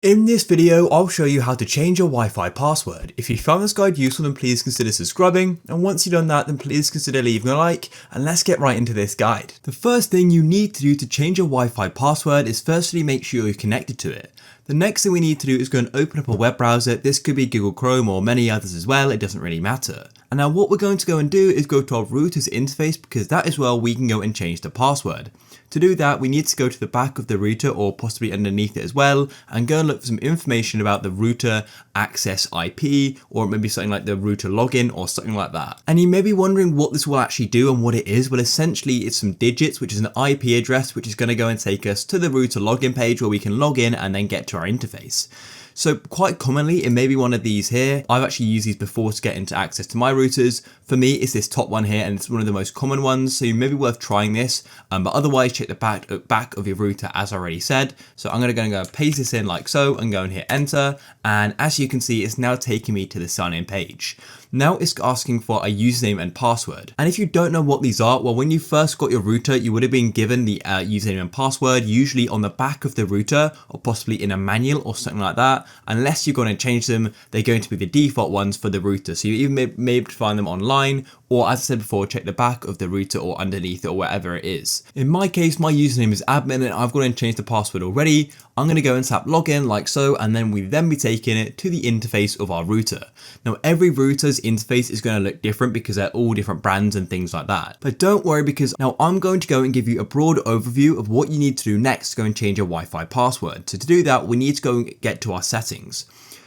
In this video, I'll show you how to change your Wi-Fi password. If you found this guide useful, then please consider subscribing, and once you've done that, then please consider leaving a like, and let's get right into this guide. The first thing you need to do to change your Wi-Fi password is firstly make sure you're connected to it. The next thing we need to do is go and open up a web browser. This could be Google Chrome or many others as well, it doesn't really matter. And now what we're going to go and do is go to our router's interface, because that is where we can go and change the password. To do that, we need to go to the back of the router or possibly underneath it as well and go and look for some information about the router access IP, or maybe something like the router login or something like that. And you may be wondering what this will actually do and what it is. Well, essentially it's some digits, which is an IP address, which is going to go and take us to the router login page where we can log in and then get to our interface. So quite commonly, it may be one of these here. I've actually used these before to get into access to my routers. For me, it's this top one here, and it's one of the most common ones. So you may be worth trying this, but otherwise check the back of your router as I already said. So I'm going to go and paste this in like so and go and hit enter. And as you can see, it's now taking me to the sign in page. Now it's asking for a username and password. And if you don't know what these are, well, when you first got your router, you would have been given the username and password, usually on the back of the router or possibly in a manual or something like that. Unless you're going to change them, they're going to be the default ones for the router. So you even may able to find them online, or as I said before, check the back of the router or underneath it or wherever it is. In my case, my username is admin and I've gone and changed the password already. I'm going to go and tap login like so, and then we be taking it to the interface of our router. Now every router's interface is going to look different because they're all different brands and things like that. But don't worry, because now I'm going to go and give you a broad overview of what you need to do next to go and change your Wi-Fi password. So to do that, we need to go and get to our settings.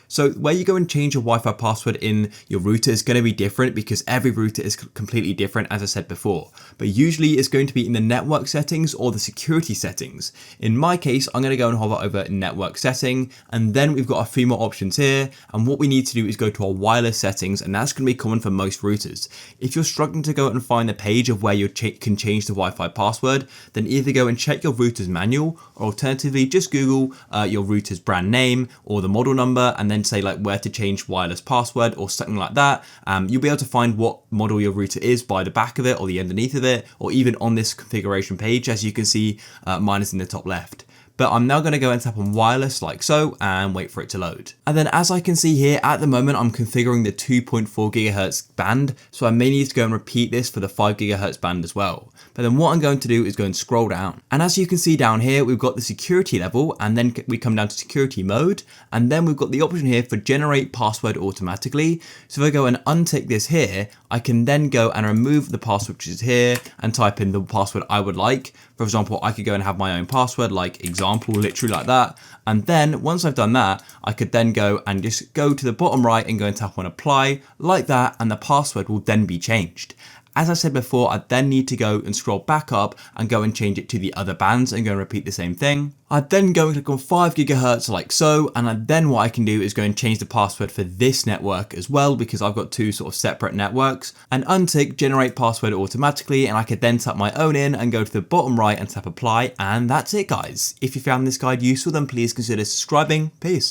So where you go and change your Wi-Fi password in your router is going to be different because every router is completely different, as I said before. But usually it's going to be in the network settings or the security settings. In my case, I'm going to go and hover over network setting, and then we've got a few more options here. And what we need to do is go to our wireless settings, and that's going to be common for most routers. If you're struggling to go and find the page of where you can change the Wi-Fi password, then either go and check your router's manual, or alternatively just Google your router's brand name or the model number, and then say like where to change wireless password or something like that. You'll be able to find what model your router is by the back of it or the underneath of it, or even on this configuration page. As you can see, mine is in the top left. But I'm now going to go and tap on wireless like so and wait for it to load. And then as I can see here, at the moment I'm configuring the 2.4 GHz band, so I may need to go and repeat this for the 5 GHz band as well. But then what I'm going to do is go and scroll down. And as you can see down here, we've got the security level, and then we come down to security mode, and then we've got the option here for generate password automatically. So if I go and untick this here, I can then go and remove the password which is here and type in the password I would like. For example, I could go and have my own password like example, literally like that. And then once I've done that, I could then go and just go to the bottom right and go and tap on apply like that, and the password will then be changed. As I said before, I then need to go and scroll back up and go and change it to the other bands and go and repeat the same thing. I'd then go and click on 5 GHz like so, and then what I can do is go and change the password for this network as well, because I've got two sort of separate networks, and untick generate password automatically, and I could then tap my own in and go to the bottom right and tap apply, and that's it guys. If you found this guide useful, then please consider subscribing. Peace.